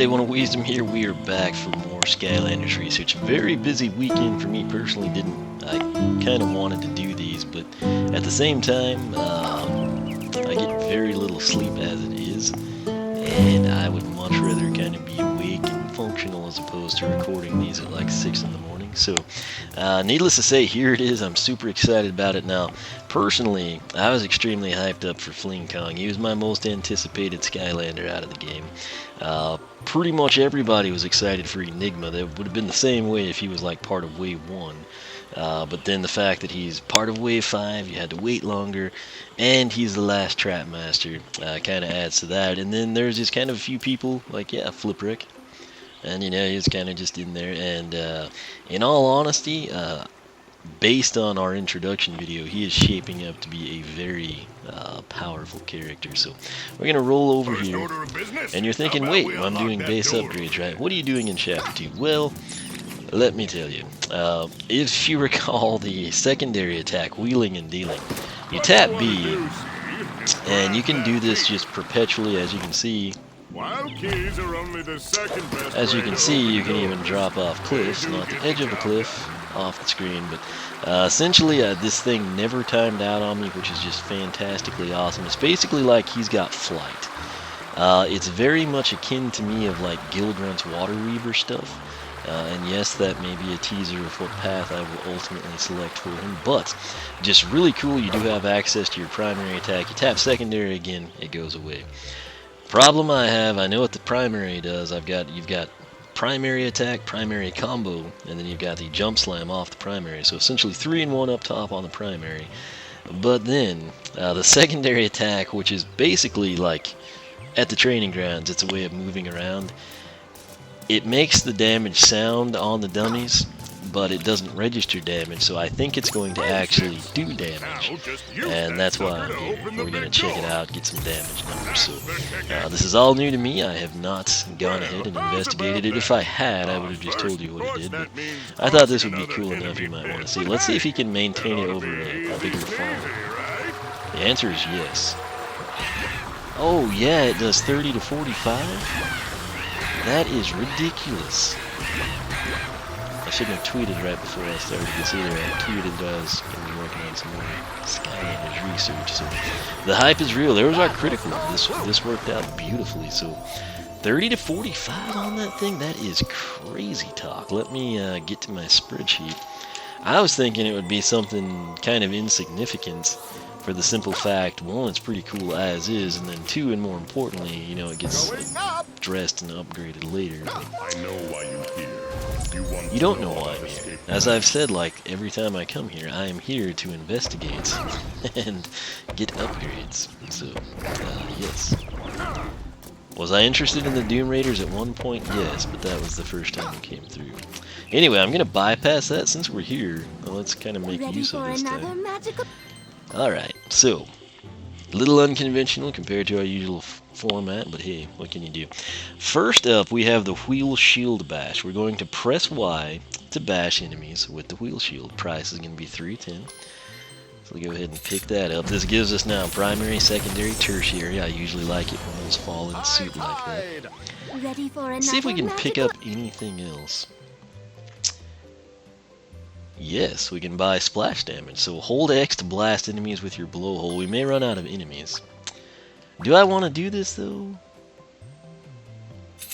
everybody, One of Wisdom here. We are back for more Skylanders research. Very busy weekend for me personally. I kind of wanted to do these, but at the same time, I get very little sleep as it is, and I would much rather kind of be awake and functional as opposed to recording these at like 6 in the morning. So, needless to say, here it is. I'm super excited about it now. Personally, I was extremely hyped up for Fling. He was my most anticipated Skylander out of the game. Pretty much everybody was excited for Enigma. That would have been the same way if he was like part of Wave 1. But then the fact that he's part of Wave 5, you had to wait longer, and he's the last Trap Master, kind of adds to that. And then there's just kind of a few people, like, yeah, Flipwreck. And, you know, he was kind of just in there. And in all honesty, based on our introduction video, he is shaping up to be a very powerful character. So we're going to roll over here. And you're thinking, wait, I'm doing base upgrades, right? What are you doing in Chapter 2? Well, let me tell you. If you recall the secondary attack, Wheeling and Dealing, you tap B, and you can do this just perpetually, as you can see. As you can see, you can even drop off cliffs, not the edge of a cliff, off the screen, but essentially this thing never timed out on me, which is just fantastically awesome. It's basically like he's got flight. It's very much akin to me of like Gilgrunt's Water Weaver stuff. And yes, that may be a teaser of what path I will ultimately select for him, but just really cool. You do have access to your primary attack. You tap secondary again, it goes away. Problem I have, I know what the primary does. You've got primary attack, primary combo, and then you've got the jump slam off the primary. So essentially 3-in-1 up top on the primary. But then the secondary attack, which is basically like at the training grounds, it's a way of moving around. It makes the damage sound on the dummies, but it doesn't register damage, so I think it's going to actually do damage, and that's why I'm here. We're going to check it out, get some damage numbers. So this is all new to me. I have not gone ahead and investigated it. If I had, I would have just told you what he did, but I thought this would be cool enough you might want to see. Let's see if he can maintain it over a bigger farm. The answer is yes. Oh yeah, it does 30 to 45? That is ridiculous. I shouldn't have tweeted right before I started this either. I tweeted that I was going to be working on some more Skylanders research. So the hype is real. There was our critical. This worked out beautifully. So 30 to 45 on that thing. That is crazy talk. Let me get to my spreadsheet. I was thinking it would be something kind of insignificant, for the simple fact, one, it's pretty cool as is, and then two, and more importantly, you know, it gets dressed and upgraded later. I know why you're here. You don't know why I'm here. As I've said, like, every time I come here, I am here to investigate and get upgrades. So, yes. Was I interested in the Doom Raiders at one point? Yes, but that was the first time it came through. Anyway, I'm going to bypass that since we're here. Well, let's kind of make use of this time. Alright, so, a little unconventional compared to our usual format, but hey, what can you do? First up, we have the Wheel Shield Bash. We're going to press Y to bash enemies with the Wheel Shield. Price is going to be $3.10. So we'll go ahead and pick that up. This gives us now primary, secondary, tertiary. I usually like it when those fall in suit like that. Let's see if we can pick up anything else. Yes, we can buy splash damage. So hold X to blast enemies with your blowhole. We may run out of enemies. Do I want to do this though?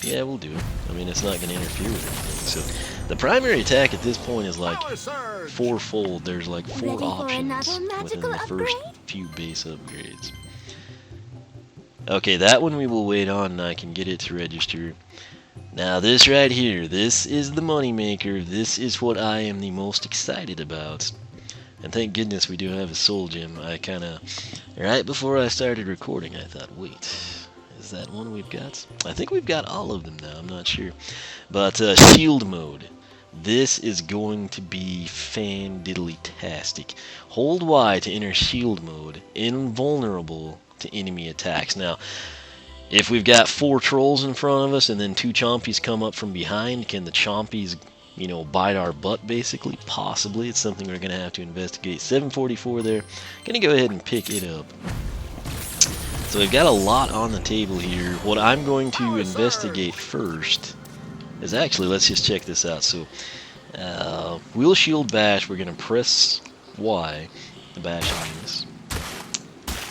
Yeah, we'll do it. I mean, it's not going to interfere with anything. So the primary attack at this point is like fourfold. There's like 4 options within the first few base upgrades. Okay, that one we will wait on, and I can get it to register. Now this right here, this is the money maker. This is what I am the most excited about. And thank goodness we do have a soul gem. I kinda, right before I started recording, I thought, wait, is that one we've got? I think we've got all of them now, I'm not sure. But shield mode. This is going to be fan-diddly-tastic. Hold Y to enter shield mode, invulnerable to enemy attacks. Now, if we've got 4 trolls in front of us and then 2 chompies come up from behind, can the chompies, you know, bite our butt basically? Possibly. It's something we're going to have to investigate. 744 there. Going to go ahead and pick it up. So we've got a lot on the table here. What I'm going to investigate first is actually, let's just check this out. So, wheel shield bash, we're going to press Y, the bashing means.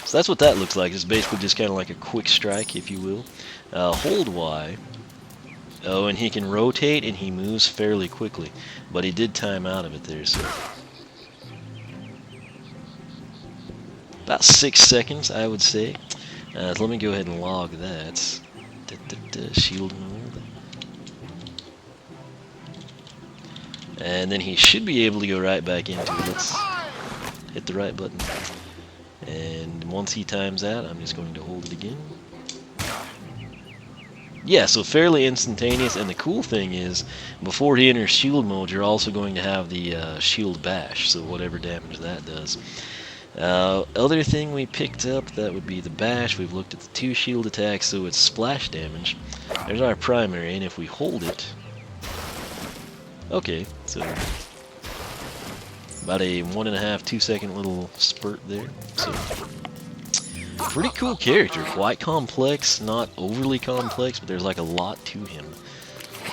So that's what that looks like. It's basically just kind of like a quick strike, if you will. Hold Y. Oh, and he can rotate and he moves fairly quickly. But he did time out of it there, so. About 6 seconds, I would say. So let me go ahead and log that. Shield mode. And then he should be able to go right back into it. Let's hit the right button. And once he times out, I'm just going to hold it again. Yeah, so fairly instantaneous, and the cool thing is, before he enters shield mode, you're also going to have the shield bash, so whatever damage that does. Other thing we picked up, that would be the bash. We've looked at the 2 shield attacks, so it's splash damage. There's our primary, and if we hold it... Okay, so about a 1.5, 2 second little spurt there. So pretty cool character, quite complex, not overly complex, but there's like a lot to him.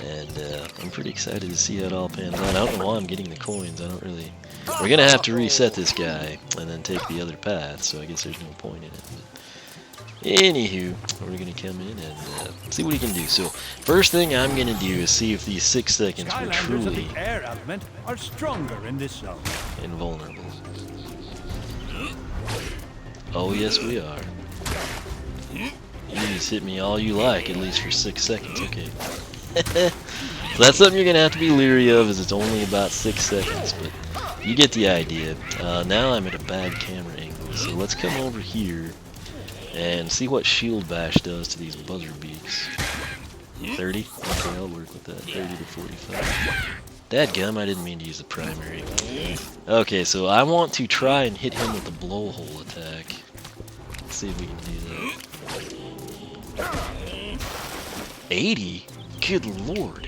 And I'm pretty excited to see how it all pans out. I don't know why I'm getting the coins. I don't really... We're going to have to reset this guy and then take the other path, so I guess there's no point in it. But anywho, we're going to come in and see what he can do. So, first thing I'm going to do is see if these 6 seconds were truly air element are stronger in this zone. Invulnerable. Oh, yes, we are. You just hit me all you like, at least for 6 seconds. Okay. So that's something you're going to have to be leery of, as it's only about 6 seconds, but you get the idea. Now I'm at a bad camera angle, so let's come over here and see what shield bash does to these buzzer beaks. 30? Okay, I'll work with that. 30 to 45. Dadgum, I didn't mean to use the primary. Okay, so I want to try and hit him with the blowhole attack. Let's see if we can do that. 80? Good lord.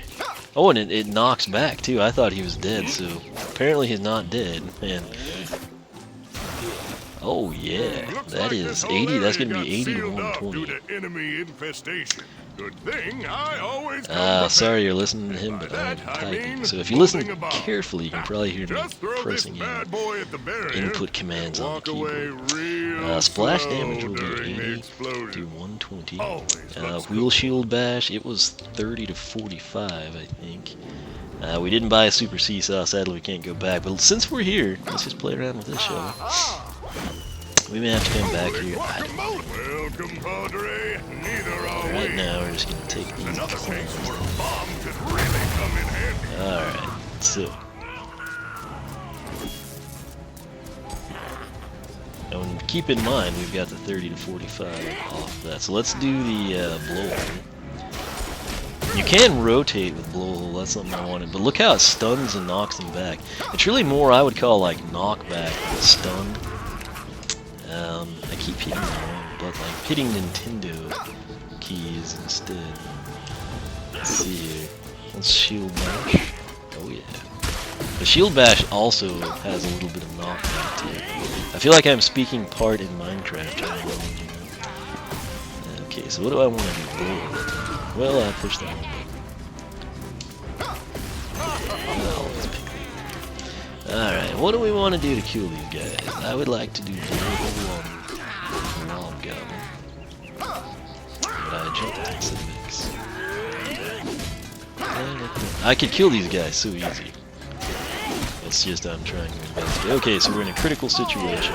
Oh, and it knocks back too. I thought he was dead, so apparently he's not dead. And oh yeah, that is 80. That's gonna be 80 to 120. Good thing I always sorry you're listening to him, but I'm typing. So if you listen carefully, you can probably hear me pressing input commands on the keyboard. Splash damage will be 80 to 120. Wheel shield bash, it was 30 to 45, I think. We didn't buy a super seesaw, sadly we can't go back. But since we're here, let's just play around with this, shall we? We may have to come back here. I don't know. Welcome, Padre. Neither are Right we. now, we're just going to take these Another case clones. where a bomb could really come in handy. Alright, so. And keep in mind, we've got the 30 to 45 off that. So let's do the blowhole. You can rotate with blowhole, that's something I wanted. But look how it stuns and knocks them back. It's really more I would call like knockback than stun. I keep hitting the wrong button, like hitting Nintendo keys instead. Let's see here. Let's shield bash. Oh yeah. The shield bash also has a little bit of knockback to it. I feel like I'm speaking part in Minecraft. Okay, so what do I want to do? Well, I pushed that one. Alright, what do we want to do to kill these guys? I would like to do blowhole on Mob Goblin. But I jumped into the mix. I could kill these guys so easy. It's just I'm trying to investigate. Okay, so we're in a critical situation.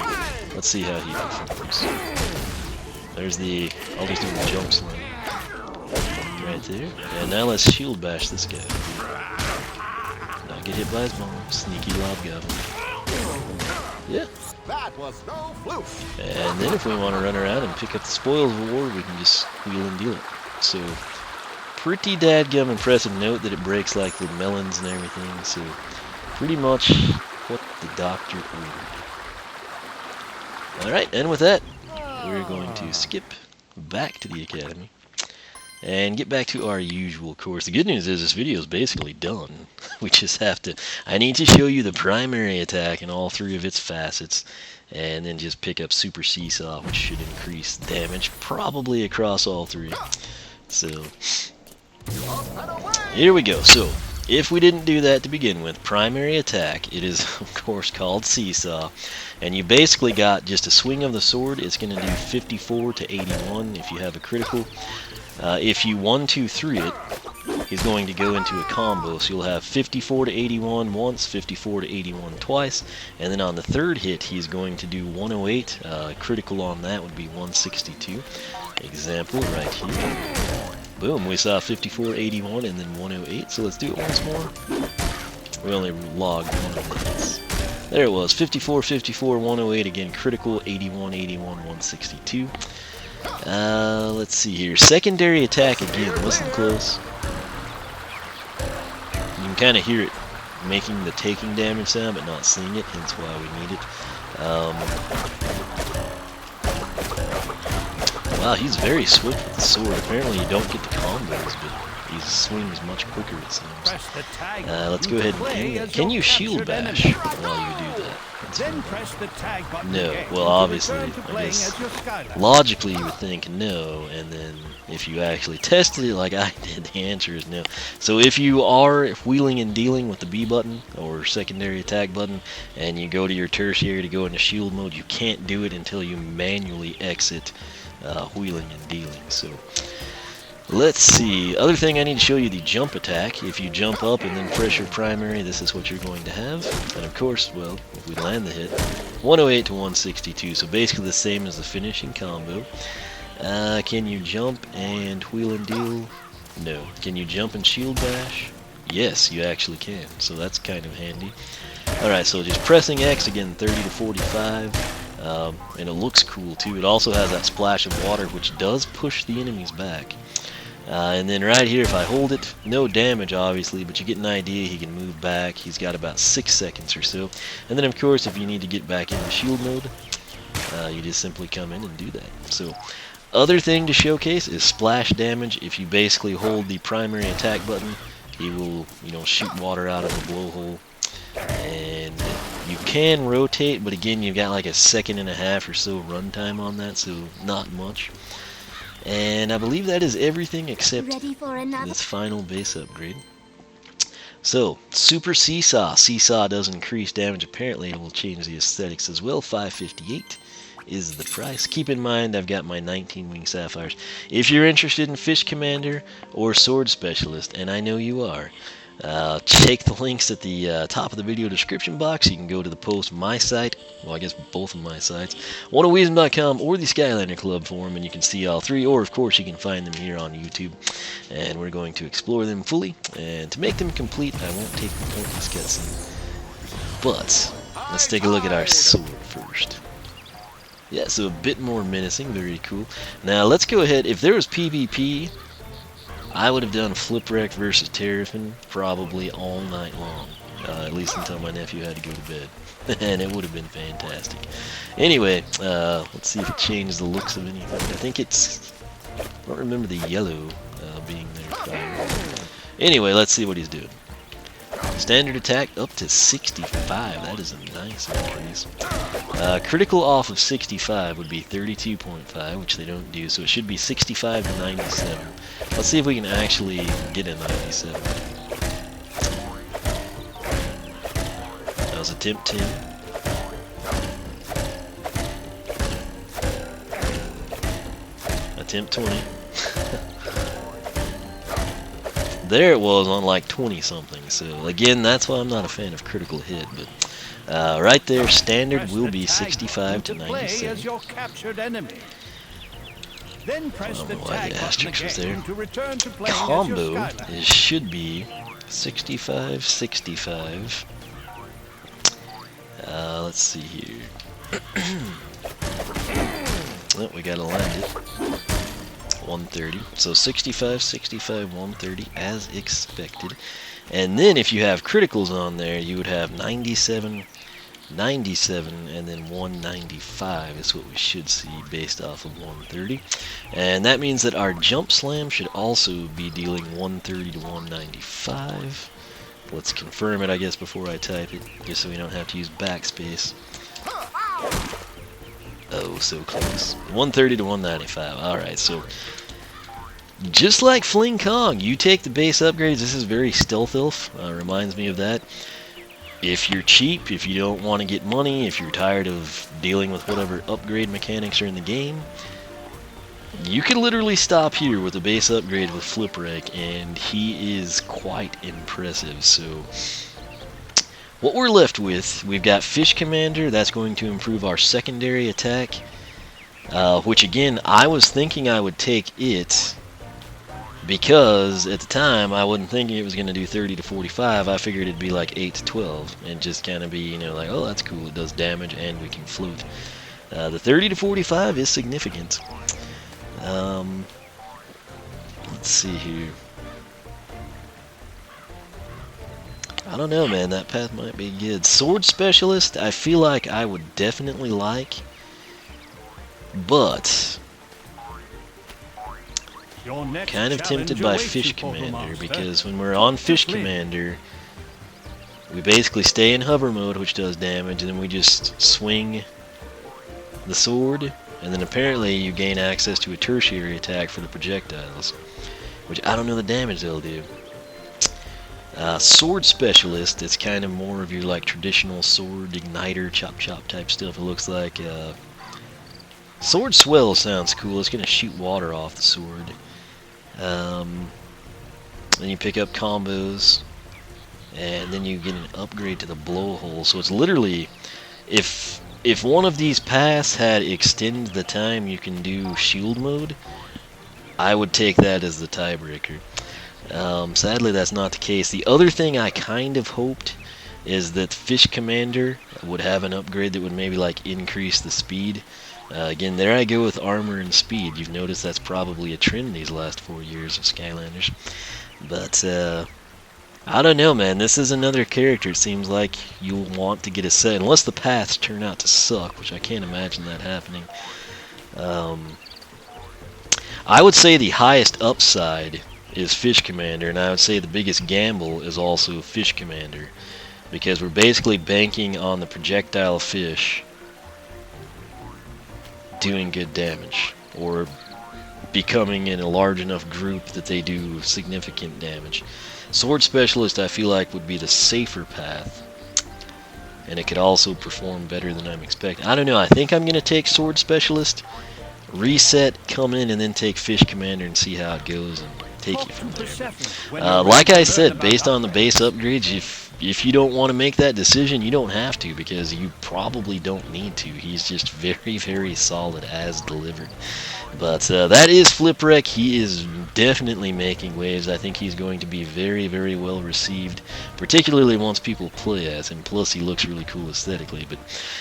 Let's see how he performs. There's the... I'll just do the jump slam. Right there. And now let's shield bash this guy. Not get hit by his bomb. Sneaky lob goblin. Yeah. That was no fluke. And then if we want to run around and pick up the spoils of war, we can just wheel and deal it. So, pretty dadgum impressive. Note that it breaks like the melons and everything, so pretty much what the doctor ordered. Alright, and with that, we're going to skip back to the academy. and get back to our usual course. The good news is this video is basically done. We just have to, I need to show you the primary attack in all three of its facets, and then just pick up Super Seesaw, which should increase damage probably across all three. So here we go. So if we didn't do that to begin with, primary attack, it is of course called Seesaw, and you basically got just a swing of the sword. It's going to do 54 to 81 if you have a critical. If you 1, 2, 3 it, he's going to go into a combo, so you'll have 54 to 81 once, 54 to 81 twice, and then on the third hit he's going to do 108. Critical on that would be 162. Example right here. Boom, we saw 54, 81, and then 108, so let's do it once more. We only logged one of the hits. There it was, 54, 54, 108, again critical, 81, 81, 162. Let's see here. Secondary attack again, listen close. You can kind of hear it making the taking damage sound, but not seeing it, hence why we need it. Wow, he's very swift with the sword. Apparently you don't get the combos, but he swings much quicker, it seems. Let's go ahead and hang that. Can you shield bash while you do that? Then press the tag button No, again well to obviously, return to I playing guess, as your Skylander. logically you would think no, and then if you actually tested it like I did, the answer is no. So if you are wheeling and dealing with the B button, or secondary attack button, and you go to your tertiary to go into shield mode, you can't do it until you manually exit wheeling and dealing. So let's see. Other thing, I need to show you the jump attack. If you jump up and then press your primary, this is what you're going to have. And of course, well, if we land the hit, 108 to 162. So basically the same as the finishing combo. Can you jump and wheel and deal? No. Can you jump and shield bash? Yes, you actually can. So that's kind of handy. Alright, so just pressing X, again 30 to 45. And it looks cool too. It also has that splash of water, which does push the enemies back. And then right here, if I hold it, no damage obviously, but you get an idea, he can move back. He's got about 6 seconds or so. And then of course, if you need to get back into shield mode, you just simply come in and do that. So other thing to showcase is splash damage. If you basically hold the primary attack button, he will, you know, shoot water out of the blowhole. And you can rotate, but again, you've got like a 1.5 seconds or so runtime on that, so not much. And I believe that is everything except this final base upgrade. So, Super Seesaw. Seesaw does increase damage. Apparently, it will change the aesthetics as well. 558 is the price. Keep in mind, I've got my 19 wing sapphires. If you're interested in Fish Commander or Sword Specialist, and I know you are, check the links at the top of the video description box. You can go to the post, my site, well I guess both of my sites, oneofwisdom.com or the Skylander Club forum, and you can see all three, or of course you can find them here on YouTube, and we're going to explore them fully. And to make them complete, I won't take the pointless cutscene, but let's take a look at our sword first. Yeah, so a bit more menacing, very cool. Now let's go ahead, if there was PvP, I would have done Flipwreck versus Terrapin probably all night long, at least until my nephew had to go to bed, and it would have been fantastic. Anyway, let's see if it changes the looks of anything. I think it's, I don't remember the yellow being there prior. Anyway, let's see what he's doing. Standard attack up to 65, that is a nice increase. Critical off of 65 would be 32.5, which they don't do, so it should be 65 to 97. Let's see if we can actually get a 97. That was attempt 10. Attempt 20. There it was on like 20 something. So again, that's why I'm not a fan of critical hit, but right there, standard will be 65 to 97. Then press the tag button again to return to playing Combo as your Skylander. should be 65, 65. Let's see here. Oh, we gotta land it. 130. So 65, 65, 130 as expected. And then if you have criticals on there, you would have 97, 97, and then 195 is what we should see based off of 130. And that means that our jump slam should also be dealing 130 to 195. Let's confirm it, I guess, before I type it, just so we don't have to use backspace. Oh, so close. 130 to 195. Alright, so just like Fling Kong, you take the base upgrades. This is very Stealth Elf. Reminds me of that. If you're cheap, if you don't want to get money, if you're tired of dealing with whatever upgrade mechanics are in the game, you can literally stop here with a base upgrade with Flipwreck, and he is quite impressive. So what we're left with, we've got Fish Commander. That's going to improve our secondary attack, which again, I was thinking I would take it because at the time I wasn't thinking it was going to do 30 to 45. I figured it'd be like 8 to 12 and just kind of be, you know, like, oh, that's cool, it does damage and we can float. The 30 to 45 is significant. Let's see here. I don't know, man, that path might be good. Sword Specialist, I feel like I would definitely like, but kind of tempted by Fish Commander, because when we're on Fish Commander, we basically stay in hover mode, which does damage, and then we just swing the sword, and then apparently you gain access to a tertiary attack for the projectiles, which I don't know the damage they'll do. Sword Specialist, it's kind of more of your like traditional sword igniter, chop chop type stuff. It looks like Sword Swell sounds cool. It's gonna shoot water off the sword. Then you pick up combos, and then you get an upgrade to the blowhole. So it's literally, if one of these paths had extend the time you can do shield mode, I would take that as the tiebreaker. Sadly, that's not the case. The other thing I kind of hoped is that Fish Commander would have an upgrade that would maybe like increase the speed. Again, there I go with armor and speed. You've noticed that's probably a trend these last 4 years of Skylanders. But I don't know, man. This is another character. It seems like you'll want to get a set, unless the paths turn out to suck, which I can't imagine that happening. I would say the highest upside is Fish Commander, and I would say the biggest gamble is also Fish Commander, because we're basically banking on the projectile fish doing good damage, or becoming in a large enough group that they do significant damage. Sword Specialist I feel like would be the safer path, and it could also perform better than I'm expecting. I don't know, I think I'm going to take Sword Specialist, reset, come in, and then take Fish Commander and see how it goes and take it from there. Like I said, based on the base upgrades, if you don't want to make that decision, you don't have to, because you probably don't need to. He's just very, very solid as delivered. But that is Flipwreck. He is definitely making waves. I think he's going to be very, very well received, particularly once people play as him. Plus, he looks really cool aesthetically. But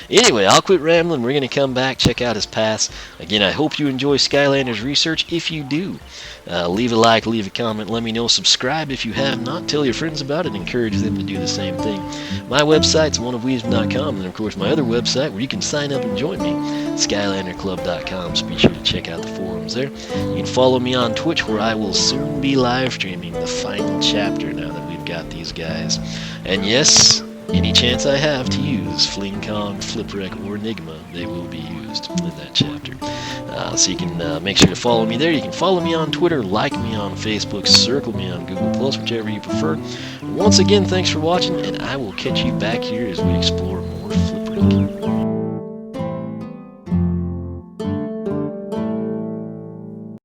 anyway, I'll quit rambling. We're going to come back, check out his pass. Again, I hope you enjoy Skylanders research. If you do, leave a like, leave a comment, let me know. Subscribe if you have not. Tell your friends about it. Encourage them to do the same thing. My website's oneofweaves.com, and of course my other website where you can sign up and join me, SkylanderClub.com. So be sure to check out the forums there. You can follow me on Twitch, where I will soon be live streaming the final chapter now that we've got these guys. And yes, any chance I have to use Fling Kong, Flipwreck, or Enigma, they will be used in that chapter. So you can make sure to follow me there. You can follow me on Twitter, like me on Facebook, circle me on Google+, whichever you prefer. Once again, thanks for watching, and I will catch you back here as we explore